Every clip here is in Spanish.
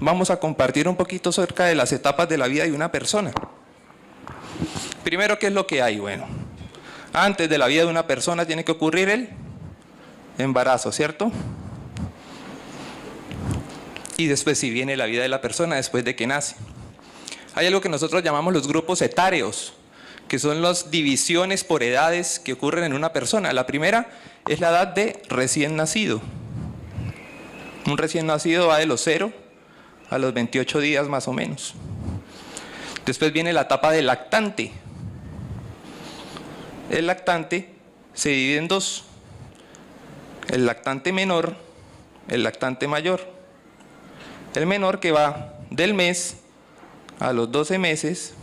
vamos a compartir un poquito acerca de las etapas de la vida de una persona. Primero, ¿qué es lo que hay? Bueno, antes de la vida de una persona tiene que ocurrir el embarazo, ¿cierto? Y después sí viene la vida de la persona después de que nace. Hay algo que nosotros llamamos los grupos etáreos, que son las divisiones por edades que ocurren en una persona. La primera es la edad de recién nacido. Un recién nacido va de los 0 a los 28 días más o menos. Después viene la etapa del lactante. El lactante se divide en dos: el lactante menor, el lactante mayor. El menor que va del mes a los 12 meses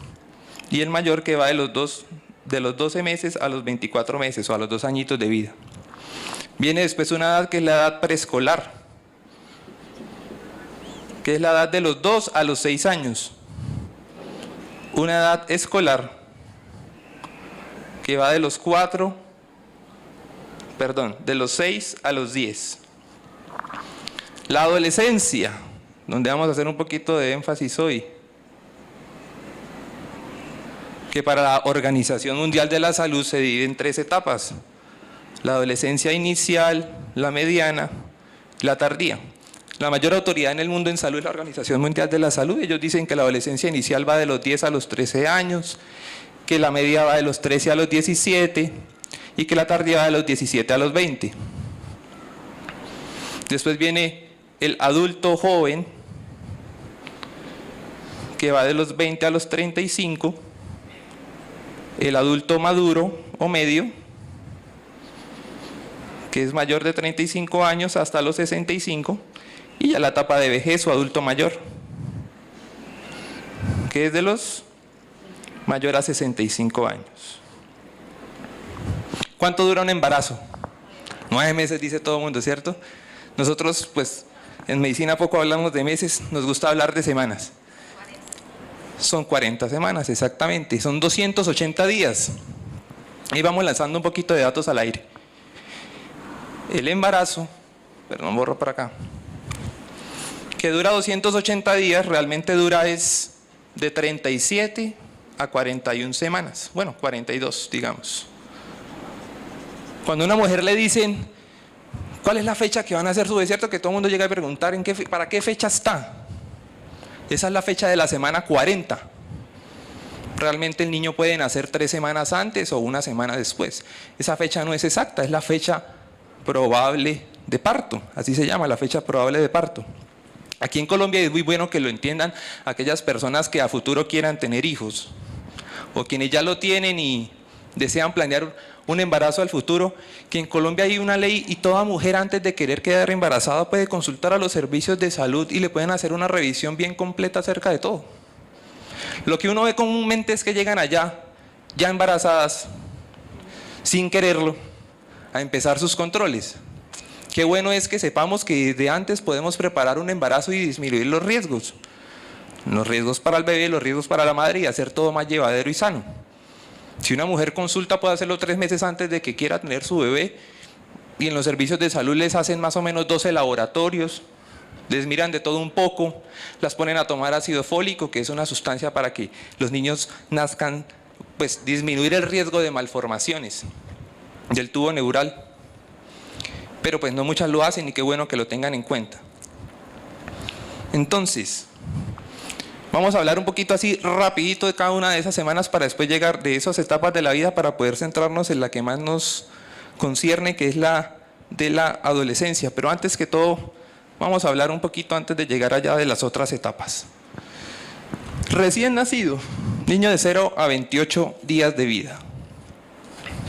y el mayor que va de los 12 meses a los 24 meses o a los 2 añitos de vida. Viene después una edad que es la edad preescolar, que es la edad de los 2 a los 6 años. Una edad escolar que va de los 6 a los 10. La adolescencia, donde vamos a hacer un poquito de énfasis hoy, que para la Organización Mundial de la Salud se divide en 3 etapas: la adolescencia inicial, la mediana, la tardía. La mayor autoridad en el mundo en salud es la Organización Mundial de la Salud. Ellos dicen que la adolescencia inicial va de los 10 a los 13 años, que la media va de los 13 a los 17 y que la tardía va de los 17 a los 20. Después viene el adulto joven, que va de los 20 a los 35, el adulto maduro o medio, que es mayor de 35 años hasta los 65, y ya la etapa de vejez o adulto mayor, que es de los mayor a 65 años. ¿Cuánto dura un embarazo? 9 meses dice todo el mundo, ¿cierto? Nosotros, pues, en medicina poco hablamos de meses, nos gusta hablar de semanas. Son 40 semanas, exactamente, son 280 días. Ahí vamos lanzando un poquito de datos al aire. El embarazo, perdón, borro por acá, que dura 280 días, realmente dura es de 37 a 41 semanas, bueno, 42 digamos. Cuando a una mujer le dicen, ¿cuál es la fecha que van a hacer su desierto? Que todo el mundo llega a preguntar, ¿para qué fecha está? Esa es la fecha de la semana 40. Realmente el niño puede nacer 3 semanas antes o 1 semana después. Esa fecha no es exacta, es la fecha probable de parto, así se llama, la fecha probable de parto. Aquí en Colombia es muy bueno que lo entiendan aquellas personas que a futuro quieran tener hijos, o quienes ya lo tienen y desean planear un embarazo al futuro, que en Colombia hay una ley y toda mujer antes de querer quedar embarazada puede consultar a los servicios de salud y le pueden hacer una revisión bien completa acerca de todo. Lo que uno ve comúnmente es que llegan allá, ya embarazadas, sin quererlo, a empezar sus controles. Qué bueno es que sepamos que desde antes podemos preparar un embarazo y disminuir los riesgos para el bebé, los riesgos para la madre, y hacer todo más llevadero y sano. Si una mujer consulta, puede hacerlo 3 meses antes de que quiera tener su bebé, y en los servicios de salud les hacen más o menos 12 laboratorios, les miran de todo un poco, las ponen a tomar ácido fólico, que es una sustancia para que los niños nazcan, pues disminuir el riesgo de malformaciones del tubo neural. Pero pues no muchas lo hacen y qué bueno que lo tengan en cuenta. Entonces, vamos a hablar un poquito así rapidito de cada una de esas semanas para después llegar de esas etapas de la vida para poder centrarnos en la que más nos concierne, que es la de la adolescencia. Pero antes que todo, vamos a hablar un poquito antes de llegar allá de las otras etapas. Recién nacido, niño de 0 a 28 días de vida.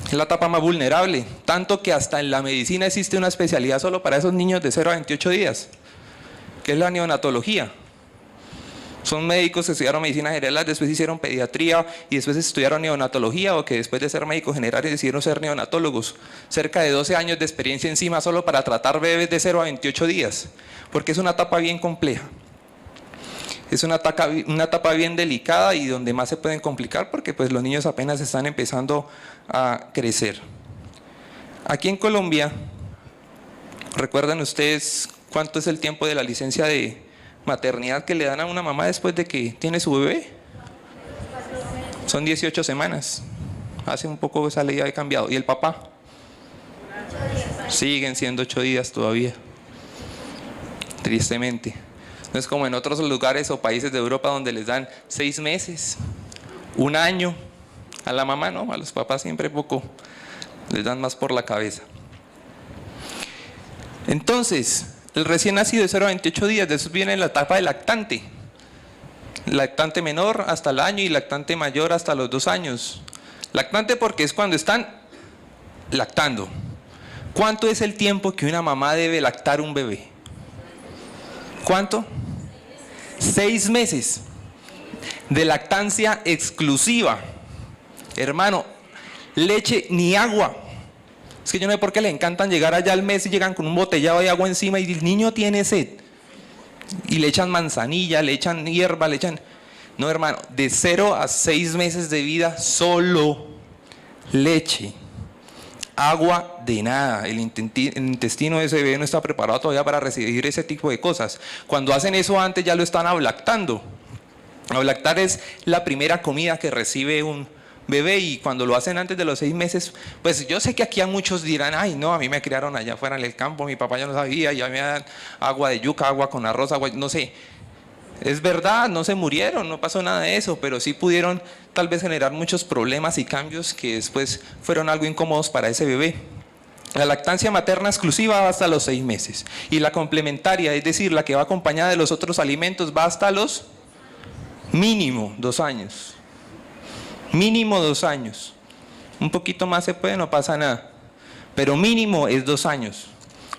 Es la etapa más vulnerable, tanto que hasta en la medicina existe una especialidad solo para esos niños de 0 a 28 días, que es la neonatología. Son médicos que estudiaron medicina general, después hicieron pediatría y después estudiaron neonatología, o que después de ser médicos generales decidieron ser neonatólogos. Cerca de 12 años de experiencia encima solo para tratar bebés de 0 a 28 días, porque es una etapa bien compleja. Es una etapa bien delicada y donde más se pueden complicar porque pues los niños apenas están empezando a crecer. Aquí en Colombia, ¿recuerdan ustedes cuánto es el tiempo de la licencia de maternidad que le dan a una mamá después de que tiene su bebé? Son 18 semanas. Hace un poco esa ley ha cambiado. ¿Y el papá? Siguen siendo 8 días todavía. Tristemente. No es como en otros lugares o países de Europa donde les dan 6 meses, 1 año. A la mamá no, a los papás siempre poco. Les dan más por la cabeza. Entonces, el recién nacido de 0 a 28 días, de eso viene la etapa de lactante. Lactante menor hasta el año y lactante mayor hasta los 2 años. Lactante porque es cuando están lactando. ¿Cuánto es el tiempo que una mamá debe lactar un bebé? ¿Cuánto? 6 meses de lactancia exclusiva. Hermano, leche ni agua. Es que yo no sé por qué le encantan llegar allá al mes y llegan con un botellado de agua encima y el niño tiene sed. Y le echan manzanilla, le echan hierba, le echan... No, hermano, de 0 a 6 meses de vida, solo leche. Agua de nada. El intestino de ese bebé no está preparado todavía para recibir ese tipo de cosas. Cuando hacen eso antes ya lo están ablactando. Ablactar es la primera comida que recibe un bebé, y cuando lo hacen antes de los 6 meses, pues yo sé que aquí a muchos dirán, ay no, a mí me criaron allá afuera en el campo, mi papá ya no sabía, ya me dan agua de yuca, agua con arroz, agua, no sé. Es verdad, no se murieron, no pasó nada de eso, pero sí pudieron tal vez generar muchos problemas y cambios que después fueron algo incómodos para ese bebé. La lactancia materna exclusiva va hasta los 6 meses, y la complementaria, es decir, la que va acompañada de los otros alimentos, va hasta los mínimo 2 años. Mínimo 2 años. Un poquito más se puede, no pasa nada. Pero mínimo es 2 años.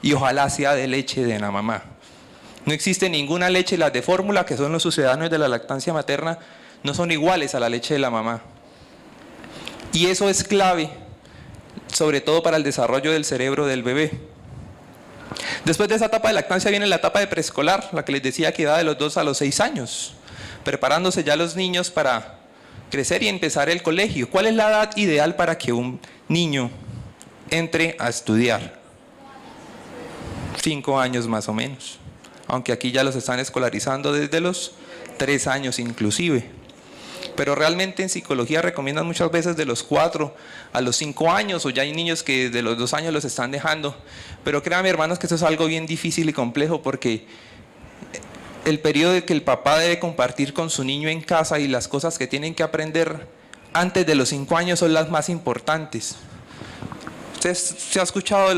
Y ojalá sea de leche de la mamá. No existe ninguna leche, las de fórmula, que son los sucedáneos de la lactancia materna, no son iguales a la leche de la mamá. Y eso es clave, sobre todo para el desarrollo del cerebro del bebé. Después de esa etapa de lactancia viene la etapa de preescolar, la que les decía que va de los 2 a los 6 años, preparándose ya los niños para crecer y empezar el colegio. ¿Cuál es la edad ideal para que un niño entre a estudiar? 5 años más o menos. Aunque aquí ya los están escolarizando desde los 3 años inclusive. Pero realmente en psicología recomiendan muchas veces de los 4 a los 5 años, o ya hay niños que de los 2 años los están dejando. Pero créanme, hermanos, que esto es algo bien difícil y complejo, porque el periodo de que el papá debe compartir con su niño en casa y las cosas que tienen que aprender antes de los 5 años son las más importantes. Usted se ha escuchado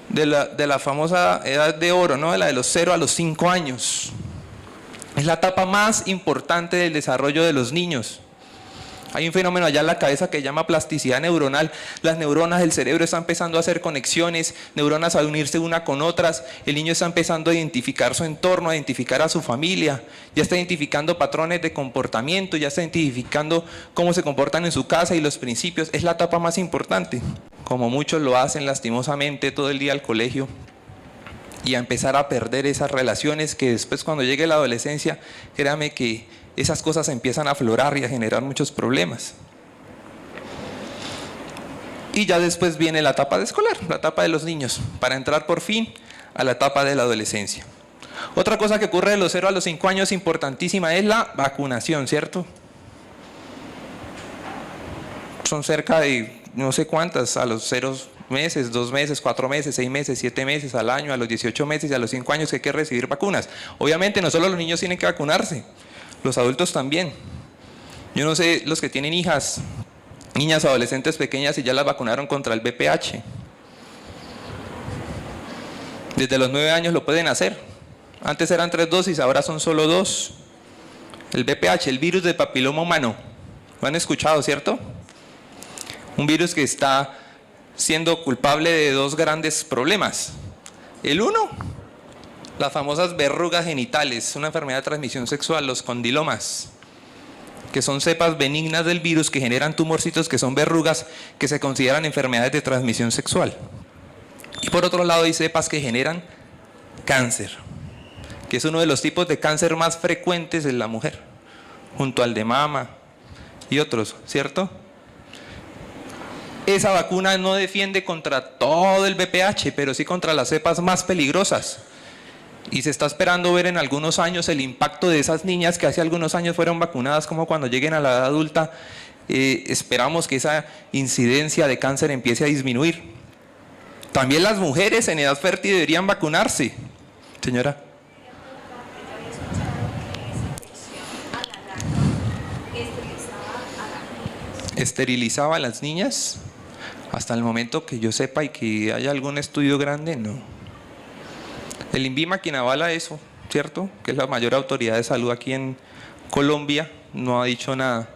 de la famosa edad de oro, ¿no? De la de los 0 a los 5 años. Es la etapa más importante del desarrollo de los niños. Hay un fenómeno allá en la cabeza que se llama plasticidad neuronal. Las neuronas del cerebro están empezando a hacer conexiones, neuronas a unirse una con otras. El niño está empezando a identificar su entorno, a identificar a su familia. Ya está identificando patrones de comportamiento, ya está identificando cómo se comportan en su casa y los principios. Es la etapa más importante. Como muchos lo hacen lastimosamente todo el día al colegio, y a empezar a perder esas relaciones que después, cuando llegue la adolescencia, créame que esas cosas empiezan a aflorar y a generar muchos problemas. Y ya después viene la etapa de escolar, la etapa de los niños, para entrar por fin a la etapa de la adolescencia. Otra cosa que ocurre de los 0 a los 5 años importantísima es la vacunación, ¿cierto? Son cerca de no sé cuántas a los 0 meses, 2 meses, 4 meses, 6 meses, 7 meses, al año, a los 18 meses y a los 5 años que hay que recibir vacunas. Obviamente no solo los niños tienen que vacunarse, los adultos también. Yo no sé los que tienen hijas, niñas adolescentes pequeñas, y ya las vacunaron contra el VPH. Desde los 9 años lo pueden hacer. Antes eran 3 dosis, ahora son solo 2. El VPH, el virus del papiloma humano. ¿Lo han escuchado, cierto? Un virus que está siendo culpable de 2 grandes problemas. El uno, las famosas verrugas genitales, una enfermedad de transmisión sexual, los condilomas, que son cepas benignas del virus que generan tumorcitos que son verrugas que se consideran enfermedades de transmisión sexual. Y por otro lado hay cepas que generan cáncer, que es uno de los tipos de cáncer más frecuentes en la mujer, junto al de mama y otros, ¿cierto? Esa vacuna no defiende contra todo el VPH, pero sí contra las cepas más peligrosas. Y se está esperando ver en algunos años el impacto de esas niñas que hace algunos años fueron vacunadas, como cuando lleguen a la edad adulta, esperamos que esa incidencia de cáncer empiece a disminuir. También las mujeres en edad fértil deberían vacunarse. Señora. ¿Esterilizaba a las niñas? Hasta el momento que yo sepa y que haya algún estudio grande, no. El INVIMA, quien avala eso, ¿cierto? Que es la mayor autoridad de salud aquí en Colombia, no ha dicho nada.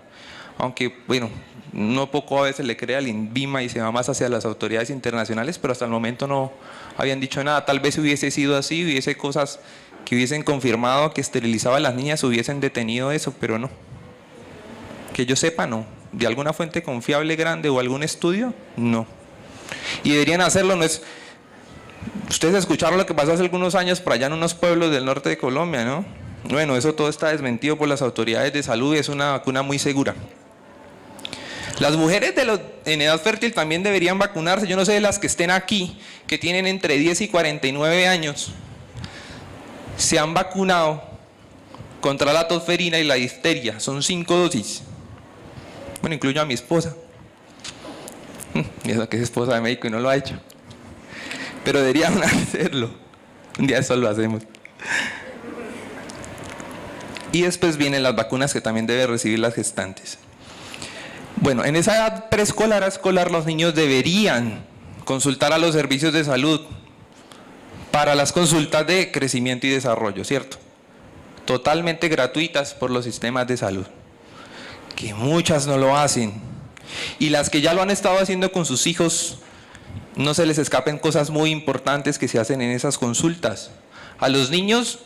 Aunque, bueno, no poco a veces le cree al INVIMA y se va más hacia las autoridades internacionales, pero hasta el momento no habían dicho nada. Tal vez hubiese sido así, hubiese cosas que hubiesen confirmado que esterilizaba a las niñas, hubiesen detenido eso, pero no. Que yo sepa, no. ¿De alguna fuente confiable grande o algún estudio? No. Y deberían hacerlo, no es... Ustedes escucharon lo que pasó hace algunos años por allá en unos pueblos del norte de Colombia, ¿no? Bueno, eso todo está desmentido por las autoridades de salud y es una vacuna muy segura. Las mujeres en edad fértil también deberían vacunarse. Yo no sé de las que estén aquí, que tienen entre 10 y 49 años, se han vacunado contra la tosferina y la difteria. Son 5 dosis. Bueno, incluyo a mi esposa. Y eso que es esposa de médico y no lo ha hecho. Pero deberían hacerlo. Un día eso lo hacemos. Y después vienen las vacunas que también deben recibir las gestantes. Bueno, en esa edad preescolar a escolar los niños deberían consultar a los servicios de salud para las consultas de crecimiento y desarrollo, ¿cierto? Totalmente gratuitas por los sistemas de salud. Que muchas no lo hacen. Y las que ya lo han estado haciendo con sus hijos, no se les escapen cosas muy importantes que se hacen en esas consultas. A los niños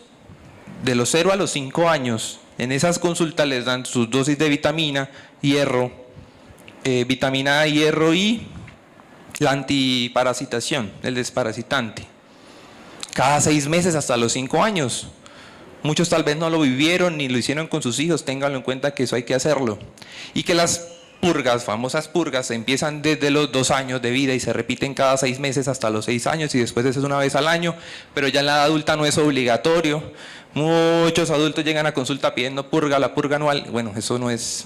de los 0 a los 5 años, en esas consultas les dan sus dosis de vitamina, hierro, vitamina A, hierro y la antiparasitación, el desparasitante. Cada 6 meses hasta los 5 años. Muchos tal vez no lo vivieron ni lo hicieron con sus hijos, ténganlo en cuenta que eso hay que hacerlo. Y que las purgas, famosas purgas, empiezan desde los 2 años de vida y se repiten cada 6 meses hasta los 6 años y después eso es una vez al año, pero ya en la edad adulta no es obligatorio. Muchos adultos llegan a consulta pidiendo purga, la purga anual. Bueno, eso no es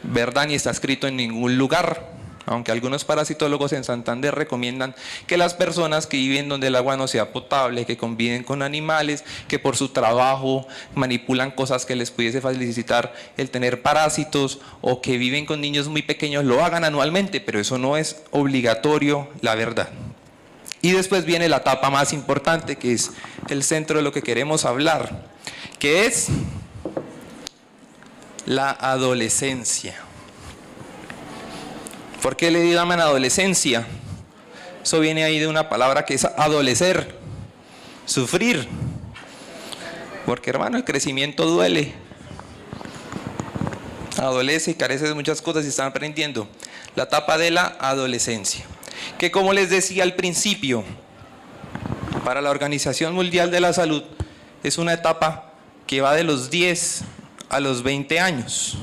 verdad ni está escrito en ningún lugar. Aunque algunos parasitólogos en Santander recomiendan que las personas que viven donde el agua no sea potable, que conviven con animales, que por su trabajo manipulan cosas que les pudiese facilitar el tener parásitos o que viven con niños muy pequeños, lo hagan anualmente, pero eso no es obligatorio, la verdad. Y después viene la etapa más importante, que es el centro de lo que queremos hablar, que es la adolescencia. ¿Por qué le llaman adolescencia? Eso viene ahí de una palabra que es adolecer, sufrir. Porque hermano, el crecimiento duele. Adolece y carece de muchas cosas y están aprendiendo. La etapa de la adolescencia. Que como les decía al principio, para la Organización Mundial de la Salud, es una etapa que va de los 10 a los 20 años.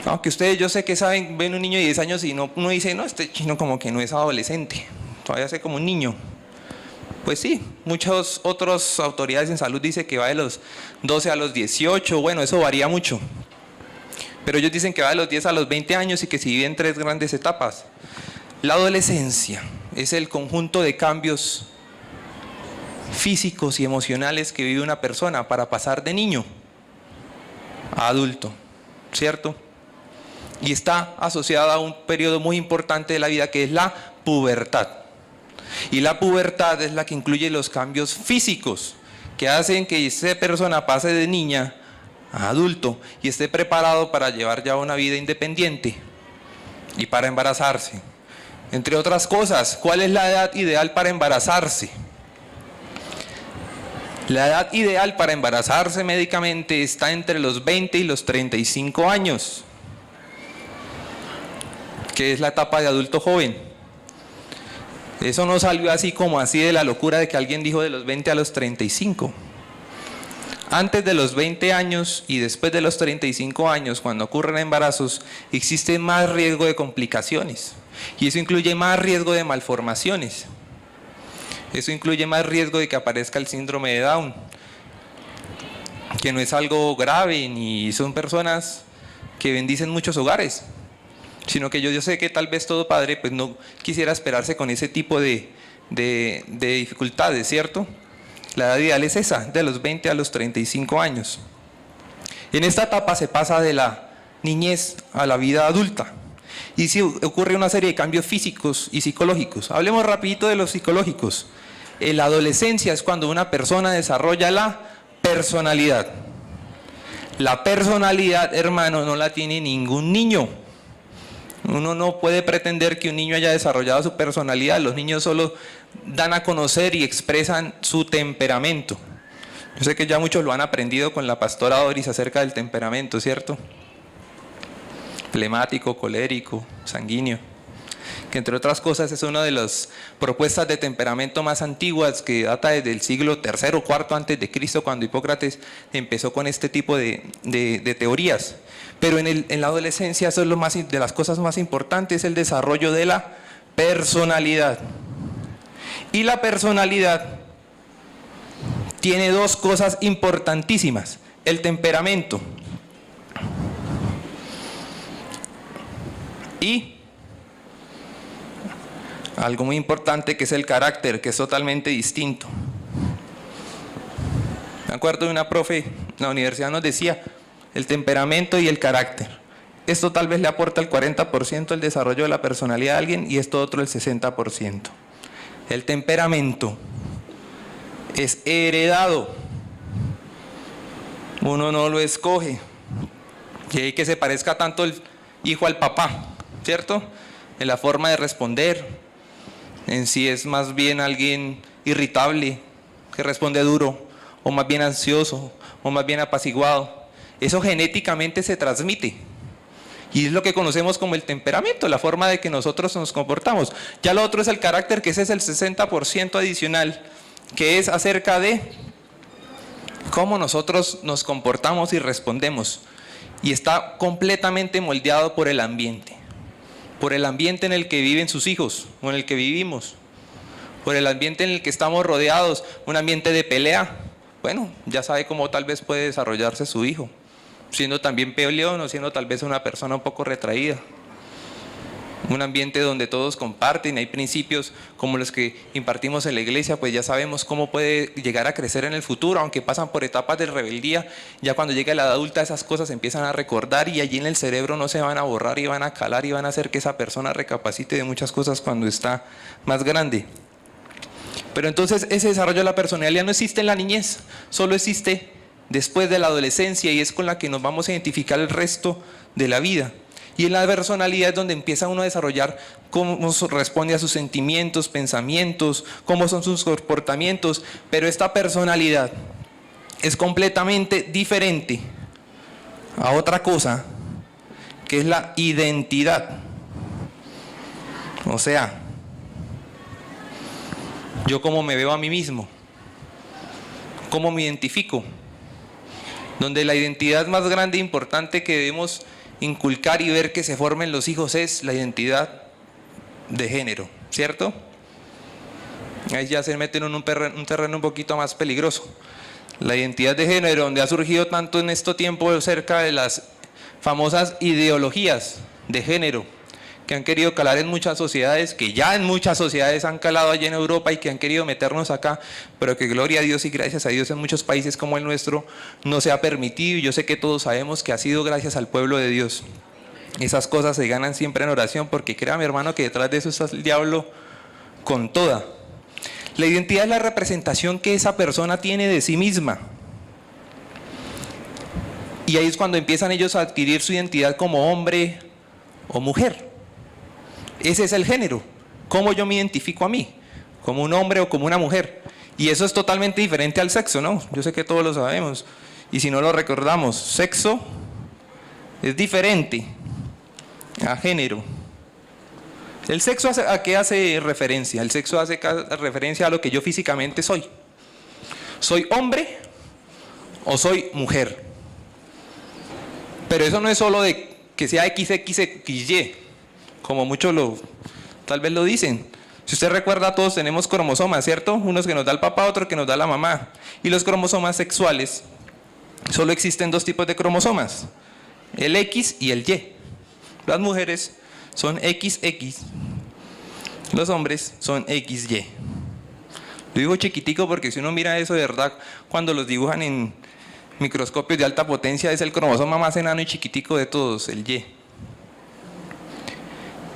Aunque ustedes, yo sé que saben, ven un niño de 10 años y no, uno dice, no, este chino como que no es adolescente, todavía es como un niño. Pues sí, muchas otras autoridades en salud dicen que va de los 12 a los 18, bueno, eso varía mucho. Pero ellos dicen que va de los 10 a los 20 años y que se divide en 3 grandes etapas. La adolescencia es el conjunto de cambios físicos y emocionales que vive una persona para pasar de niño a adulto, ¿cierto? Y está asociada a un periodo muy importante de la vida que es la pubertad. Y la pubertad es la que incluye los cambios físicos que hacen que esa persona pase de niña a adulto y esté preparado para llevar ya una vida independiente y para embarazarse. Entre otras cosas, ¿cuál es la edad ideal para embarazarse? La edad ideal para embarazarse médicamente está entre los 20 y los 35 años. Que es la etapa de adulto joven. Eso no salió así como así de la locura de que alguien dijo de los 20 a los 35. Antes de los 20 años y después de los 35 años, cuando ocurren embarazos, existe más riesgo de complicaciones. Y eso incluye más riesgo de malformaciones. Eso incluye más riesgo de que aparezca el síndrome de Down, que no es algo grave, ni son personas que bendicen muchos hogares, sino que yo sé que tal vez todo padre pues no quisiera esperarse con ese tipo de dificultades, ¿cierto? La edad ideal es esa, de los 20 a los 35 años. En esta etapa se pasa de la niñez a la vida adulta y sí ocurre una serie de cambios físicos y psicológicos. Hablemos rapidito de los psicológicos. En la adolescencia es cuando una persona desarrolla la personalidad. La personalidad, hermano, no la tiene ningún niño. Uno no puede pretender que un niño haya desarrollado su personalidad. Los niños solo dan a conocer y expresan su temperamento. Yo sé que ya muchos lo han aprendido con la pastora Doris acerca del temperamento, ¿cierto? Flemático, colérico, sanguíneo, que entre otras cosas es una de las propuestas de temperamento más antiguas, que data desde el siglo III o IV antes de Cristo, cuando Hipócrates empezó con este tipo de teorías. Pero en la adolescencia eso es de las cosas más importantes, el desarrollo de la personalidad. Y la personalidad tiene dos cosas importantísimas: el temperamento y algo muy importante, que es el carácter, que es totalmente distinto. Me acuerdo de una profe en la universidad, nos decía: el temperamento y el carácter. Esto tal vez le aporta el 40% el desarrollo de la personalidad a alguien y esto otro el 60%. El temperamento es heredado. Uno no lo escoge. Y hay que se parezca tanto el hijo al papá, ¿cierto? En la forma de responder. En si es más bien alguien irritable, que responde duro, o más bien ansioso, o más bien apaciguado. Eso genéticamente se transmite. Y es lo que conocemos como el temperamento, la forma de que nosotros nos comportamos. Ya lo otro es el carácter, que ese es el 60% adicional, que es acerca de cómo nosotros nos comportamos y respondemos. Y está completamente moldeado por el ambiente en el que viven sus hijos, o en el que vivimos, por el ambiente en el que estamos rodeados, un ambiente de pelea. Bueno, ya sabe cómo tal vez puede desarrollarse su hijo, siendo también peleón o siendo tal vez una persona un poco retraída. Un ambiente donde todos comparten, hay principios como los que impartimos en la iglesia, pues ya sabemos cómo puede llegar a crecer en el futuro, aunque pasan por etapas de rebeldía. Ya cuando llega la edad adulta esas cosas se empiezan a recordar y allí en el cerebro no se van a borrar y van a calar y van a hacer que esa persona recapacite de muchas cosas cuando está más grande. Pero entonces ese desarrollo de la personalidad no existe en la niñez, solo existe después de la adolescencia y es con la que nos vamos a identificar el resto de la vida. Y en la personalidad es donde empieza uno a desarrollar cómo responde a sus sentimientos, pensamientos, cómo son sus comportamientos. Pero esta personalidad es completamente diferente a otra cosa, que es la identidad. O sea, yo cómo me veo a mí mismo, cómo me identifico. Donde la identidad más grande e importante que debemos inculcar y ver que se formen los hijos es la identidad de género, ¿cierto? Ahí ya se meten en un terreno un poquito más peligroso. La identidad de género, donde ha surgido tanto en este tiempo cerca de las famosas ideologías de género, que han querido calar en muchas sociedades, que ya en muchas sociedades han calado allá en Europa y que han querido meternos acá, pero que gloria a Dios y gracias a Dios en muchos países como el nuestro no se ha permitido, y yo sé que todos sabemos que ha sido gracias al pueblo de Dios. Esas cosas se ganan siempre en oración, porque créame, hermano, que detrás de eso está el diablo con toda. La identidad es la representación que esa persona tiene de sí misma. Y ahí es cuando empiezan ellos a adquirir su identidad como hombre o mujer. Ese es el género, cómo yo me identifico a mí, como un hombre o como una mujer. Y eso es totalmente diferente al sexo, ¿no? Yo sé que todos lo sabemos. Y si no lo recordamos, sexo es diferente a género. ¿El sexo a qué hace referencia? El sexo hace referencia a lo que yo físicamente soy. ¿Soy hombre o soy mujer? Pero eso no es solo de que sea XXXY, como muchos tal vez lo dicen. Si usted recuerda, todos tenemos cromosomas, ¿cierto? Unos que nos da el papá, otro que nos da la mamá. Y los cromosomas sexuales, solo existen dos tipos de cromosomas, el X y el Y. Las mujeres son XX, los hombres son XY. Lo digo chiquitico porque si uno mira eso de verdad, cuando los dibujan en microscopios de alta potencia, es el cromosoma más enano y chiquitico de todos, el Y.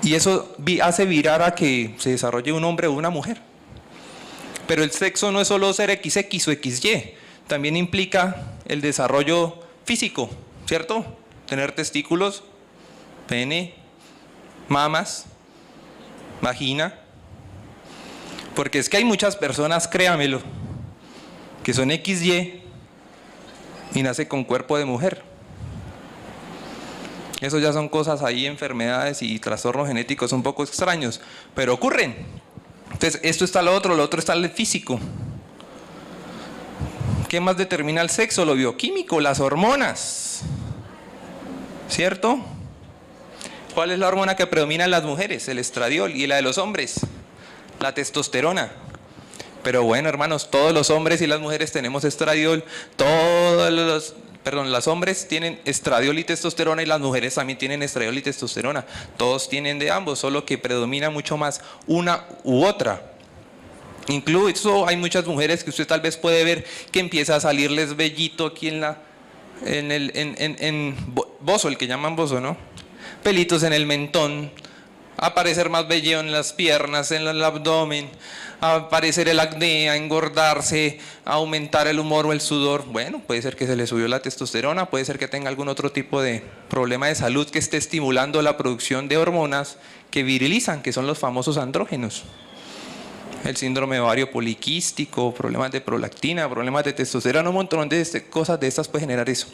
Y eso hace virar a que se desarrolle un hombre o una mujer. Pero el sexo no es solo ser XX o XY, también implica el desarrollo físico, ¿cierto? Tener testículos, pene, mamas, vagina. Porque es que hay muchas personas, créamelo, que son XY y nacen con cuerpo de mujer. Eso ya son cosas ahí, enfermedades y trastornos genéticos un poco extraños, pero ocurren. Entonces, esto está lo otro está el físico. ¿Qué más determina el sexo? Lo bioquímico, las hormonas. ¿Cierto? ¿Cuál es la hormona que predomina en las mujeres? El estradiol. ¿Y la de los hombres? La testosterona. Pero bueno, hermanos, todos los hombres y las mujeres tenemos estradiol. Los hombres tienen estradiol y testosterona y las mujeres también tienen estradiol y testosterona. Todos tienen de ambos, solo que predomina mucho más una u otra. Incluso hay muchas mujeres que usted tal vez puede ver que empieza a salirles vellito aquí en bozo, el que llaman bozo, ¿no? Pelitos en el mentón, aparecer más vello en las piernas, en el abdomen, aparecer el acné, a engordarse, a aumentar el humor o el sudor. Bueno, puede ser que se le subió la testosterona, puede ser que tenga algún otro tipo de problema de salud que esté estimulando la producción de hormonas que virilizan, que son los famosos andrógenos. El síndrome ovario poliquístico, problemas de prolactina, problemas de testosterona, un montón de cosas de estas puede generar eso.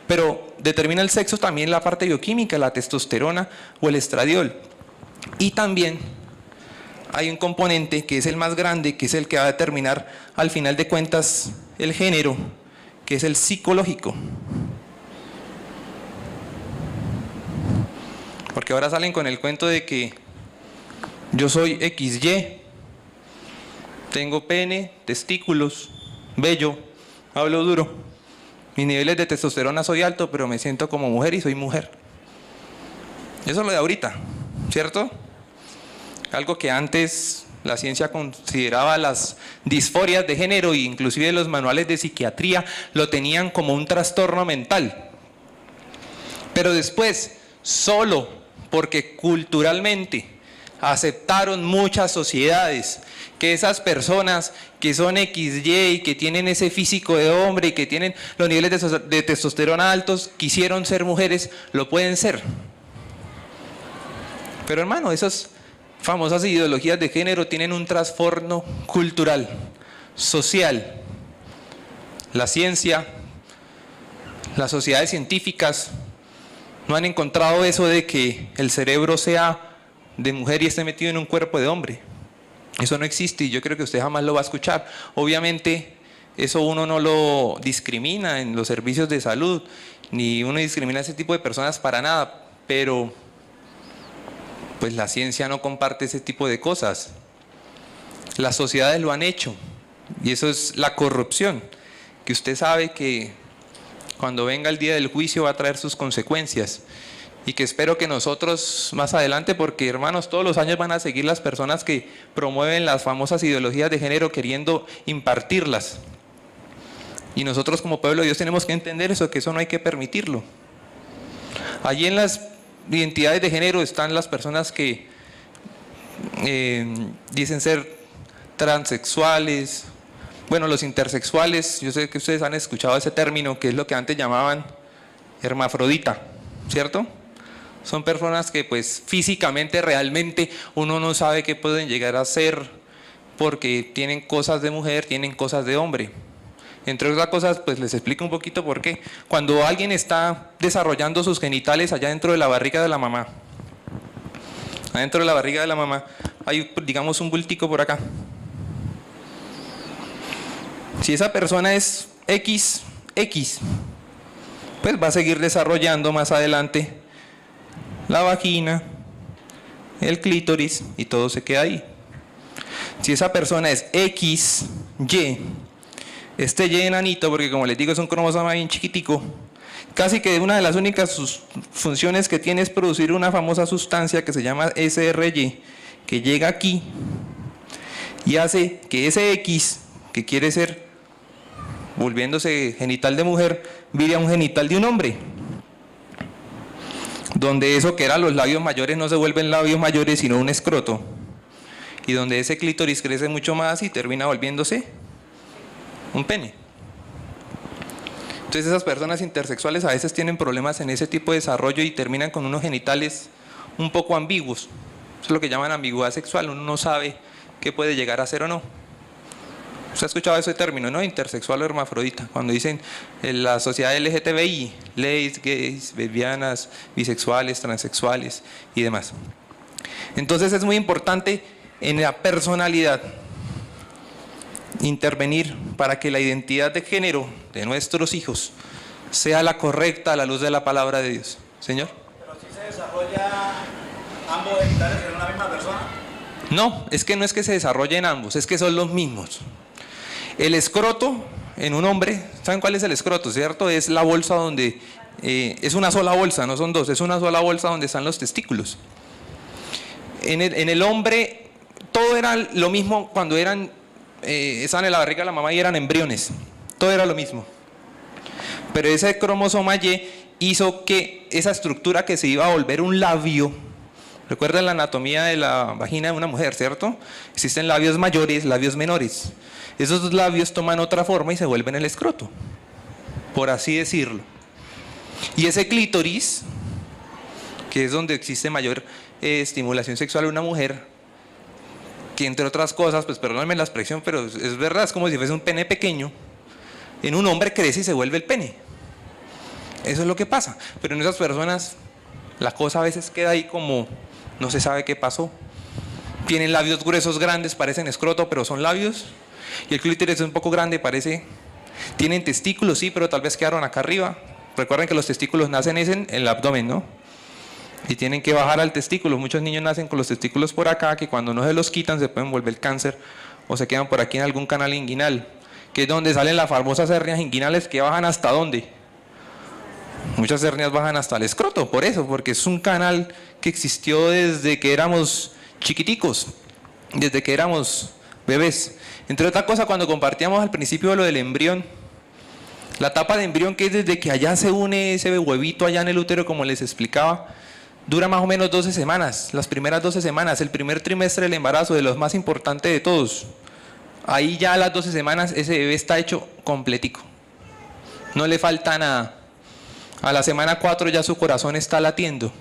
Pero determina el sexo también la parte bioquímica, la testosterona o el estradiol. Y también hay un componente que es el más grande, que es el que va a determinar al final de cuentas el género, que es el psicológico. Porque ahora salen con el cuento de que yo soy XY, tengo pene, testículos, vello, hablo duro, mis niveles de testosterona soy alto, pero me siento como mujer y soy mujer. Eso es lo de ahorita, ¿cierto? Algo que antes la ciencia consideraba las disforias de género e inclusive los manuales de psiquiatría lo tenían como un trastorno mental. Pero después, solo porque culturalmente aceptaron muchas sociedades que esas personas que son XY y que tienen ese físico de hombre y que tienen los niveles de testosterona altos, quisieron ser mujeres, lo pueden ser. Pero hermano, esas famosas ideologías de género tienen un trastorno cultural, social. La ciencia, las sociedades científicas no han encontrado eso de que el cerebro sea de mujer y esté metido en un cuerpo de hombre. Eso no existe y yo creo que usted jamás lo va a escuchar. Obviamente eso uno no lo discrimina en los servicios de salud, ni uno discrimina a ese tipo de personas para nada, pero pues la ciencia no comparte ese tipo de cosas. Las sociedades lo han hecho y eso es la corrupción, que usted sabe que cuando venga el día del juicio va a traer sus consecuencias. Y que espero que nosotros más adelante, porque hermanos, todos los años van a seguir las personas que promueven las famosas ideologías de género queriendo impartirlas. Y nosotros como pueblo de Dios tenemos que entender eso, que eso no hay que permitirlo. Allí en las identidades de género están las personas que dicen ser transexuales, bueno, los intersexuales. Yo sé que ustedes han escuchado ese término, que es lo que antes llamaban hermafrodita, ¿cierto? Son personas que pues físicamente realmente uno no sabe qué pueden llegar a ser porque tienen cosas de mujer, tienen cosas de hombre. Entre otras cosas, pues les explico un poquito por qué. Cuando alguien está desarrollando sus genitales allá dentro de la barriga de la mamá, adentro de la barriga de la mamá hay, digamos, un bultico por acá. Si esa persona es XX, pues va a seguir desarrollando más adelante la vagina, el clítoris y todo se queda ahí. Si esa persona es XY, este Y enanito, porque como les digo es un cromosoma bien chiquitico, casi que una de las únicas funciones que tiene es producir una famosa sustancia que se llama SRY, que llega aquí y hace que ese X, que quiere ser, volviéndose genital de mujer, vire a un genital de un hombre. Donde eso que eran los labios mayores no se vuelven labios mayores, sino un escroto. Y donde ese clítoris crece mucho más y termina volviéndose un pene. Entonces esas personas intersexuales a veces tienen problemas en ese tipo de desarrollo y terminan con unos genitales un poco ambiguos. Eso es lo que llaman ambigüedad sexual, uno no sabe qué puede llegar a ser o no. Usted ha escuchado ese término, ¿no? Intersexual o hermafrodita. Cuando dicen en la sociedad LGTBI, leys, gays, lesbianas, bisexuales, transexuales y demás. Entonces es muy importante en la personalidad intervenir para que la identidad de género de nuestros hijos sea la correcta a la luz de la palabra de Dios. Señor. ¿Pero si se desarrolla ambos genitales en una misma persona? No es que se desarrollen ambos, es que son los mismos. El escroto en un hombre, ¿saben cuál es el escroto, cierto? Es la bolsa donde, es una sola bolsa, no son dos, es una sola bolsa donde están los testículos. En el hombre, todo era lo mismo cuando estaban en la barriga de la mamá y eran embriones, todo era lo mismo. Pero ese cromosoma Y hizo que esa estructura que se iba a volver un labio, recuerden la anatomía de la vagina de una mujer, ¿cierto? Existen labios mayores, labios menores. Esos dos labios toman otra forma y se vuelven el escroto, por así decirlo. Y ese clítoris, que es donde existe mayor estimulación sexual en una mujer, que entre otras cosas, pues perdónenme la expresión, pero es verdad, es como si fuese un pene pequeño, en un hombre crece y se vuelve el pene. Eso es lo que pasa. Pero en esas personas la cosa a veces queda ahí como no se sabe qué pasó. Tienen labios gruesos grandes, parecen escroto, pero son labios. Y el clítoris es un poco grande, parece. Tienen testículos, sí, pero tal vez quedaron acá arriba. Recuerden que los testículos nacen en el abdomen, ¿no? Y tienen que bajar al testículo. Muchos niños nacen con los testículos por acá, que cuando no se los quitan se pueden volver cáncer o se quedan por aquí en algún canal inguinal, que es donde salen las famosas hernias inguinales que bajan hasta ¿dónde? Muchas hernias bajan hasta el escroto, por eso, porque es un canal que existió desde que éramos chiquiticos, desde que éramos bebés. Entre otras cosas, cuando compartíamos al principio lo del embrión, la etapa de embrión, que es desde que allá se une ese huevito allá en el útero, como les explicaba, dura más o menos 12 semanas, las primeras 12 semanas, el primer trimestre del embarazo, de los más importantes de todos. Ahí ya a las 12 semanas ese bebé está hecho completico, no le falta nada. A la semana 4 ya su corazón está latiendo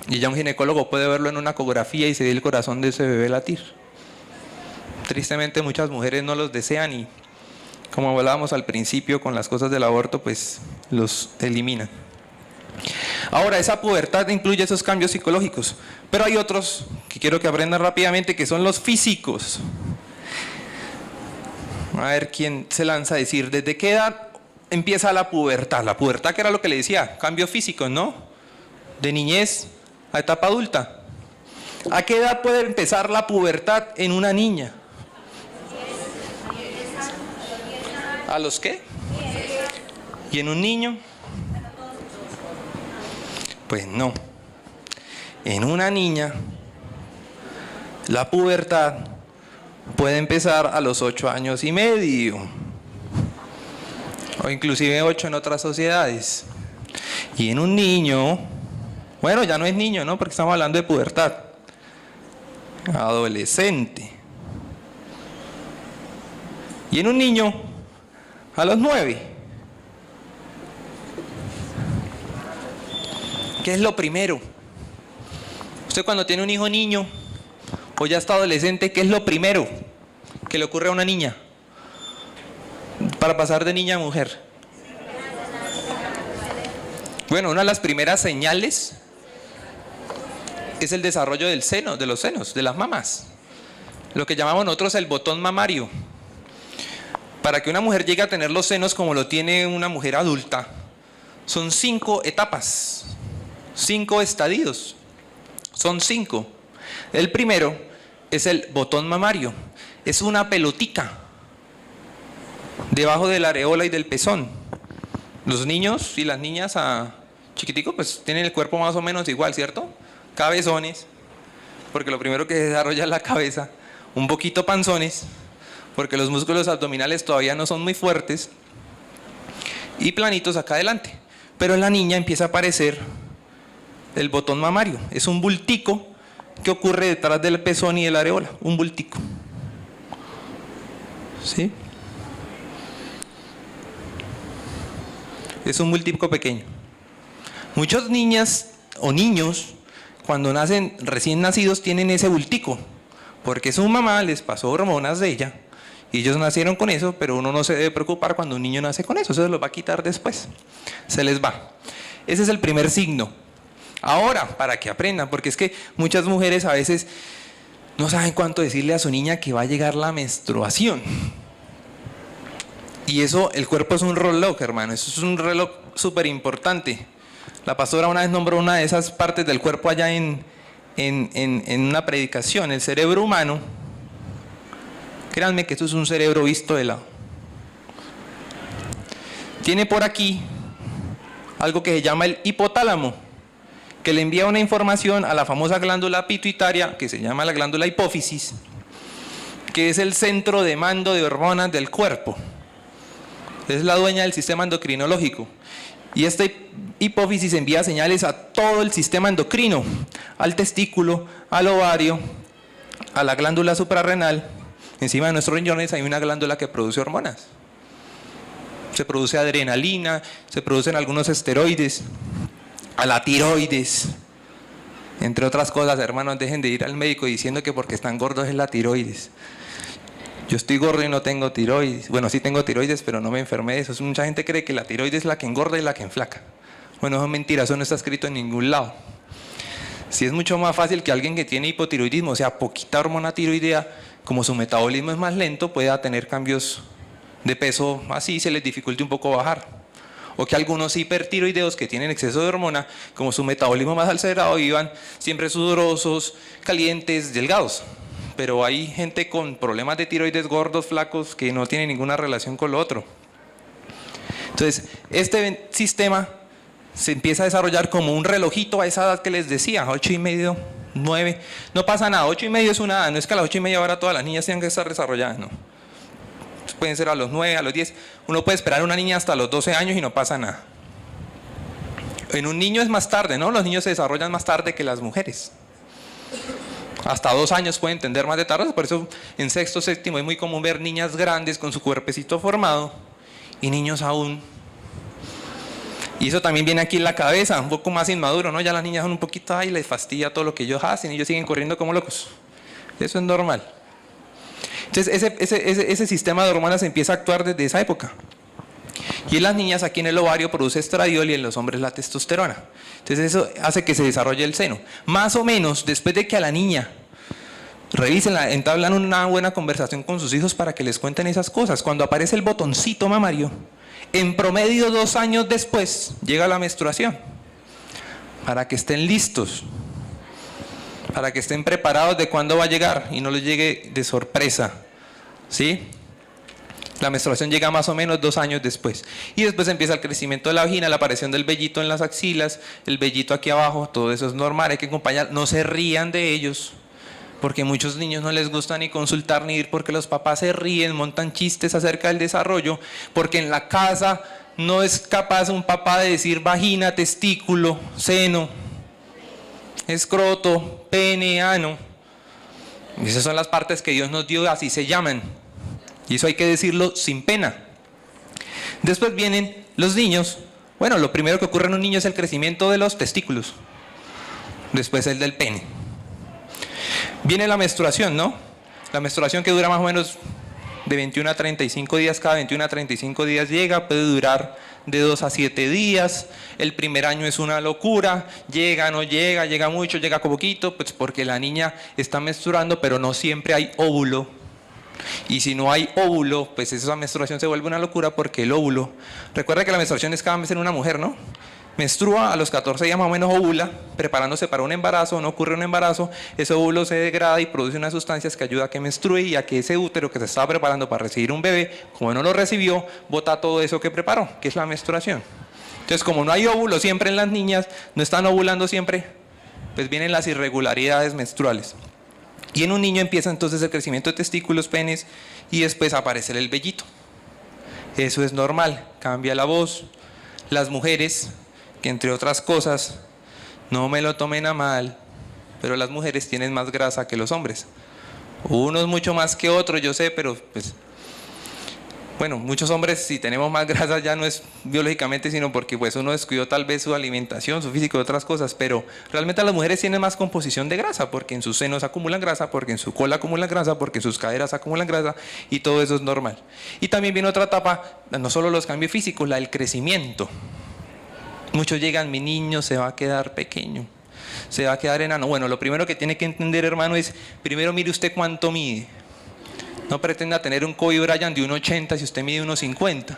y ya un ginecólogo puede verlo en una ecografía y se ve el corazón de ese bebé latir. Tristemente muchas mujeres no los desean y, como hablábamos al principio con las cosas del aborto, pues los eliminan. Ahora, esa pubertad incluye esos cambios psicológicos, pero hay otros que quiero que aprendan rápidamente, que son los físicos. A ver quién se lanza a decir, ¿desde qué edad empieza la pubertad? La pubertad, que era lo que le decía, cambios físicos, ¿no? De niñez a etapa adulta. ¿A qué edad puede empezar la pubertad en una niña? ¿A los qué? ¿Y en un niño? Pues no. En una niña, la pubertad puede empezar a los 8 años y medio. O inclusive 8 en otras sociedades. Y en un niño, bueno, ya no es niño, ¿no? Porque estamos hablando de pubertad. Adolescente. Y en un niño, a los 9. ¿Qué es lo primero? Usted cuando tiene un hijo niño o ya está adolescente, ¿qué es lo primero que le ocurre a una niña para pasar de niña a mujer? Bueno, una de las primeras señales es el desarrollo del seno, de los senos, de las mamas. Lo que llamamos nosotros el botón mamario. Para que una mujer llegue a tener los senos como lo tiene una mujer adulta, son 5 etapas, 5 estadios. Son 5. El primero es el botón mamario. es una pelotica debajo de la areola y del pezón. Los niños y las niñas chiquiticos pues tienen el cuerpo más o menos igual, ¿cierto? Cabezones, porque lo primero que se desarrolla es la cabeza, un poquito panzones, porque los músculos abdominales todavía no son muy fuertes, y planitos acá adelante. Pero en la niña empieza a aparecer el botón mamario, es un bultico que ocurre detrás del pezón y de la areola, un bultico. ¿Sí? Es un bultico pequeño. Muchas niñas o niños, cuando nacen recién nacidos, tienen ese bultico, porque su mamá les pasó hormonas de ella, y ellos nacieron con eso, pero uno no se debe preocupar cuando un niño nace con eso se los va a quitar después, se les va. Ese es el primer signo. Ahora, para que aprendan, porque es que muchas mujeres a veces no saben cuánto decirle a su niña que va a llegar la menstruación. Y eso, el cuerpo es un reloj, hermano, eso es un reloj súper importante. La pastora una vez nombró una de esas partes del cuerpo allá en una predicación, el cerebro humano. Créanme que esto es un cerebro visto de lado. Tiene por aquí algo que se llama el hipotálamo, que le envía una información a la famosa glándula pituitaria, que se llama la glándula hipófisis, que es el centro de mando de hormonas del cuerpo. Es la dueña del sistema endocrinológico. Y esta hipófisis envía señales a todo el sistema endocrino, al testículo, al ovario, a la glándula suprarrenal. Encima de nuestros riñones hay una glándula que produce hormonas. Se produce adrenalina, se producen algunos esteroides, a la tiroides, entre otras cosas. Hermanos, dejen de ir al médico diciendo que porque están gordos es la tiroides. Yo estoy gordo y no tengo tiroides. Bueno, sí tengo tiroides, pero no me enfermé de eso. Mucha gente cree que la tiroides es la que engorda y la que enflaca. Bueno, eso es mentira, eso no está escrito en ningún lado. Sí, es mucho más fácil que alguien que tiene hipotiroidismo, o sea, poquita hormona tiroidea, como su metabolismo es más lento, pueda tener cambios de peso así, se les dificulte un poco bajar. O que algunos hipertiroideos que tienen exceso de hormona, como su metabolismo más acelerado, vivan siempre sudorosos, calientes, delgados. Pero hay gente con problemas de tiroides, gordos, flacos, que no tienen ninguna relación con lo otro. Entonces, este sistema se empieza a desarrollar como un relojito a esa edad que les decía, 8:30, 9. No pasa nada, 8:30 es una edad, no es que a las 8:30 ahora todas las niñas tengan que estar desarrolladas, no. Pueden ser a los 9, a los 10. Uno puede esperar a una niña hasta los 12 años y no pasa nada. En un niño es más tarde, ¿no? Los niños se desarrollan más tarde que las mujeres. Hasta 2 años pueden entender más de tarde, por eso en sexto, séptimo es muy común ver niñas grandes con su cuerpecito formado y niños aún. Y eso también viene aquí en la cabeza, un poco más inmaduro, ¿no? Ya las niñas son un poquito, ay, les fastidia todo lo que ellos hacen y ellos siguen corriendo como locos. Eso es normal. Entonces ese sistema de hormonas empieza a actuar desde esa época. Y en las niñas aquí en el ovario produce estradiol y en los hombres la testosterona. Entonces eso hace que se desarrolle el seno. Más o menos después de que a la niña revísenla, entablan una buena conversación con sus hijos para que les cuenten esas cosas. Cuando aparece el botoncito mamario, en promedio 2 años después llega la menstruación. Para que estén listos. Para que estén preparados de cuándo va a llegar y no les llegue de sorpresa. ¿Sí? La menstruación llega más o menos 2 años después. Y después empieza el crecimiento de la vagina, la aparición del vellito en las axilas, el vellito aquí abajo, todo eso es normal, hay que acompañar. No se rían de ellos, porque a muchos niños no les gusta ni consultar ni ir porque los papás se ríen, montan chistes acerca del desarrollo, porque en la casa no es capaz un papá de decir vagina, testículo, seno, escroto, pene, ano. Esas son las partes que Dios nos dio, así se llaman. Y eso hay que decirlo sin pena. Después vienen los niños. Bueno, lo primero que ocurre en un niño es el crecimiento de los testículos. Después el del pene. Viene la menstruación, ¿no? La menstruación que dura más o menos de 21 a 35 días. Cada 21 a 35 días llega, puede durar de 2 a 7 días. El primer año es una locura. Llega, no llega, llega mucho, llega poquito. Pues porque la niña está menstruando, pero no siempre hay óvulo. Y si no hay óvulo, pues esa menstruación se vuelve una locura porque el óvulo, recuerda que la menstruación es cada mes en una mujer, ¿no? menstrua, a los 14 días más o menos ovula, preparándose para un embarazo, no ocurre un embarazo, ese óvulo se degrada y produce unas sustancias que ayudan a que menstrue y a que ese útero que se estaba preparando para recibir un bebé, como no lo recibió, bota todo eso que preparó, que es la menstruación. Entonces, como no hay óvulo siempre en las niñas, no están ovulando siempre, pues vienen las irregularidades menstruales. Y en un niño empieza entonces el crecimiento de testículos, penes y después aparece el vellito. Eso es normal, cambia la voz. Las mujeres, que entre otras cosas, no me lo tomen a mal, pero las mujeres tienen más grasa que los hombres. Unos mucho más que otros, yo sé, pero pues... Bueno, muchos hombres si tenemos más grasa ya no es biológicamente, sino porque pues uno descuidó tal vez su alimentación, su físico y otras cosas, pero realmente las mujeres tienen más composición de grasa, porque en sus senos acumulan grasa, porque en su cola acumulan grasa, porque en sus caderas acumulan grasa, y todo eso es normal. Y también viene otra etapa, no solo los cambios físicos, la del crecimiento. Muchos llegan, mi niño se va a quedar pequeño, se va a quedar enano. Bueno, lo primero que tiene que entender, hermano, es, primero mire usted cuánto mide. No pretenda tener un Kobe Bryant de 1,80 si usted mide 1,50.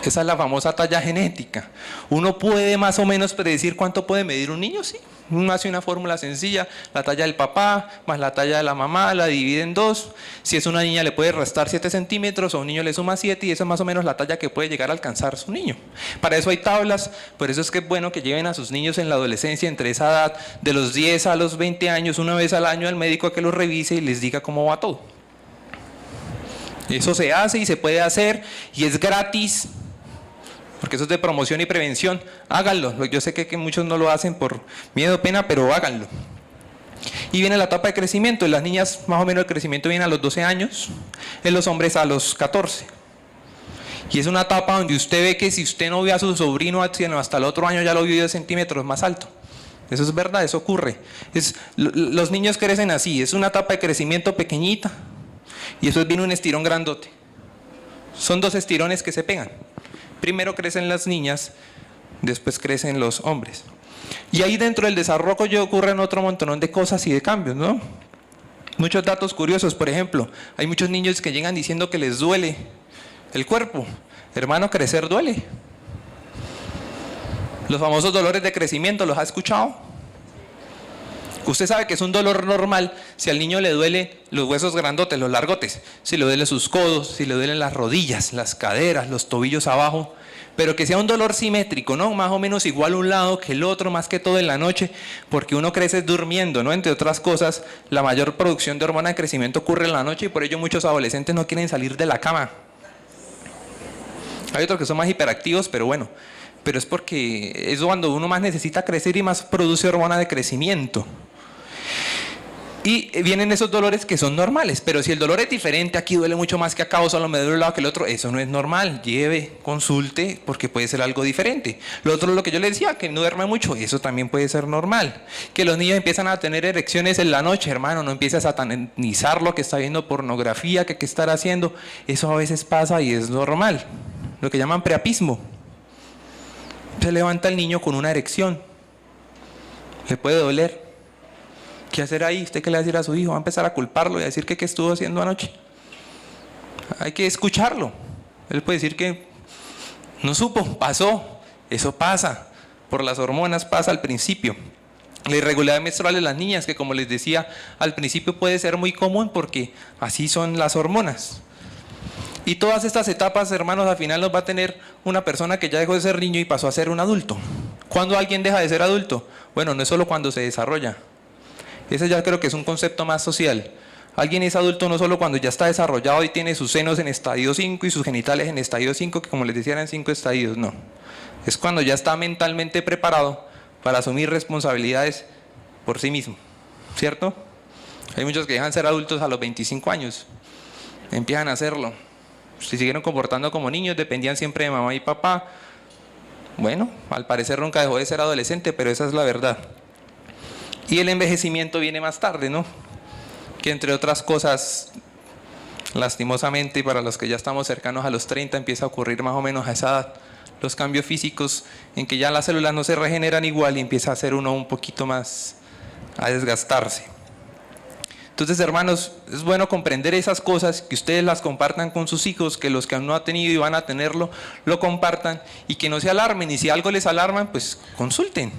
Esa es la famosa talla genética. Uno puede más o menos predecir cuánto puede medir un niño, sí. Uno hace una fórmula sencilla, la talla del papá más la talla de la mamá, la divide en 2. Si es una niña le puede restar 7 centímetros, o a un niño le suma 7, y esa es más o menos la talla que puede llegar a alcanzar su niño. Para eso hay tablas, por eso es que es bueno que lleven a sus niños en la adolescencia, entre esa edad, de los 10 a los 20 años, una vez al año al médico a que los revise y les diga cómo va todo. Eso se hace y se puede hacer, y es gratis. Porque eso es de promoción y prevención. Háganlo. Yo sé que muchos no lo hacen por miedo o pena, pero háganlo. Y viene la etapa de crecimiento. En las niñas más o menos el crecimiento viene a los 12 años, en los hombres a los 14. Y es una etapa donde usted ve que si usted no ve a su sobrino hasta el otro año ya lo vio 10 centímetros más alto. Eso es verdad, eso ocurre. Los niños crecen así, es una etapa de crecimiento pequeñita y después viene un estirón grandote. Son 2 estirones que se pegan. Primero crecen las niñas, después crecen los hombres. Y ahí dentro del desarrollo ocurren otro montón de cosas y de cambios, ¿no? Muchos datos curiosos, por ejemplo, hay muchos niños que llegan diciendo que les duele el cuerpo. Hermano, crecer duele. Los famosos dolores de crecimiento, ¿los ha escuchado? Usted sabe que es un dolor normal si al niño le duele los huesos grandotes, los largotes, si le duele sus codos, si le duelen las rodillas, las caderas, los tobillos abajo, pero que sea un dolor simétrico, ¿no? Más o menos igual un lado que el otro, más que todo en la noche, porque uno crece durmiendo, ¿no? Entre otras cosas, la mayor producción de hormona de crecimiento ocurre en la noche y por ello muchos adolescentes no quieren salir de la cama. Hay otros que son más hiperactivos, pero bueno, pero es porque es cuando uno más necesita crecer y más produce hormona de crecimiento. Y vienen esos dolores que son normales, pero si el dolor es diferente, aquí duele mucho más que acá, o solo me duele un lado que el otro, eso no es normal. Lleve, consulte, porque puede ser algo diferente. Lo otro es lo que yo le decía, que no duerme mucho, eso también puede ser normal. Que los niños empiezan a tener erecciones en la noche, hermano, no empieces a satanizar lo que está viendo pornografía, que qué estar haciendo, eso a veces pasa y es normal. Lo que llaman preapismo. Se levanta el niño con una erección, le puede doler. ¿Qué hacer ahí? ¿Usted qué le va a decir a su hijo? Va a empezar a culparlo y a decir que qué estuvo haciendo anoche. Hay que escucharlo. Él puede decir que no supo, pasó. Eso pasa. Por las hormonas pasa al principio. La irregularidad menstrual de las niñas, que como les decía, al principio puede ser muy común porque así son las hormonas. Y todas estas etapas, hermanos, al final nos va a tener una persona que ya dejó de ser niño y pasó a ser un adulto. ¿Cuándo alguien deja de ser adulto? Bueno, no es solo cuando se desarrolla. Ese ya creo que es un concepto más social. Alguien es adulto no solo cuando ya está desarrollado y tiene sus senos en estadio 5 y sus genitales en estadio 5, que como les decía eran 5 estadios, no. Es cuando ya está mentalmente preparado para asumir responsabilidades por sí mismo, ¿cierto? Hay muchos que dejan ser adultos a los 25 años, empiezan a hacerlo. Si siguieron comportando como niños, dependían siempre de mamá y papá. Bueno, al parecer nunca dejó de ser adolescente, pero esa es la verdad. Y el envejecimiento viene más tarde, ¿no? Que entre otras cosas, lastimosamente, para los que ya estamos cercanos a los 30, empieza a ocurrir más o menos a esa edad los cambios físicos en que ya las células no se regeneran igual y empieza a ser uno un poquito más a desgastarse. Entonces, hermanos, es bueno comprender esas cosas, que ustedes las compartan con sus hijos, que los que aún no han tenido y van a tenerlo, lo compartan y que no se alarmen. Y si algo les alarman, pues consulten.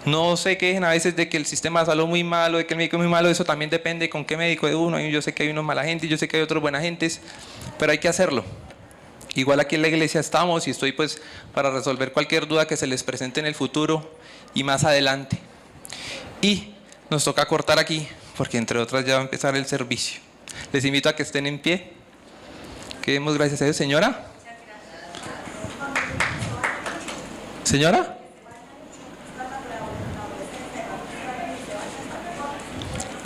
No se quejen a veces de que el sistema de salud es muy malo, de que el médico es muy malo. Eso también depende con qué médico de uno. Yo sé que hay unos mala gente, yo sé que hay otros buena gentes, pero hay que hacerlo. Igual aquí en la iglesia estamos y estoy pues para resolver cualquier duda que se les presente en el futuro y más adelante. Y nos toca cortar aquí, porque entre otras ya va a empezar el servicio. Les invito a que estén en pie. Que demos gracias a Dios. Señora. Señora.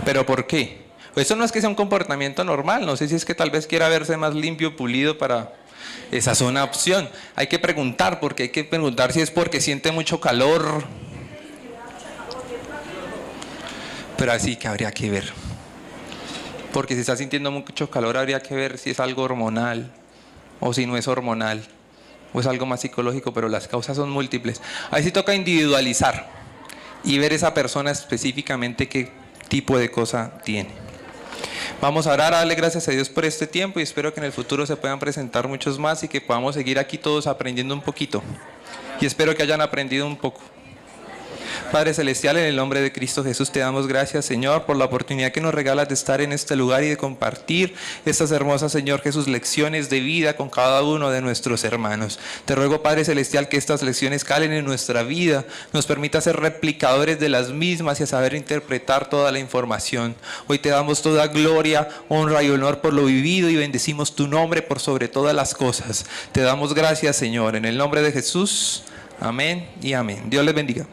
¿Pero por qué? Pues eso no es que sea un comportamiento normal. No sé si es que tal vez quiera verse más limpio, pulido para... Esa es una opción. Hay que preguntar, porque hay que preguntar si es porque siente mucho calor. Pero así que habría que ver. Porque si está sintiendo mucho calor, habría que ver si es algo hormonal o si no es hormonal o es algo más psicológico, pero las causas son múltiples. Ahí sí toca individualizar y ver esa persona específicamente qué tipo de cosa tiene. Vamos a orar, a darle gracias a Dios por este tiempo y espero que en el futuro se puedan presentar muchos más y que podamos seguir aquí todos aprendiendo un poquito. Y espero que hayan aprendido un poco. Padre Celestial, en el nombre de Cristo Jesús te damos gracias, Señor, por la oportunidad que nos regalas de estar en este lugar y de compartir estas hermosas, Señor Jesús, lecciones de vida con cada uno de nuestros hermanos. Te ruego, Padre Celestial, que estas lecciones calen en nuestra vida, nos permita ser replicadores de las mismas y a saber interpretar toda la información. Hoy te damos toda gloria, honra y honor por lo vivido y bendecimos tu nombre por sobre todas las cosas. Te damos gracias, Señor, en el nombre de Jesús. Amén y amén. Dios les bendiga.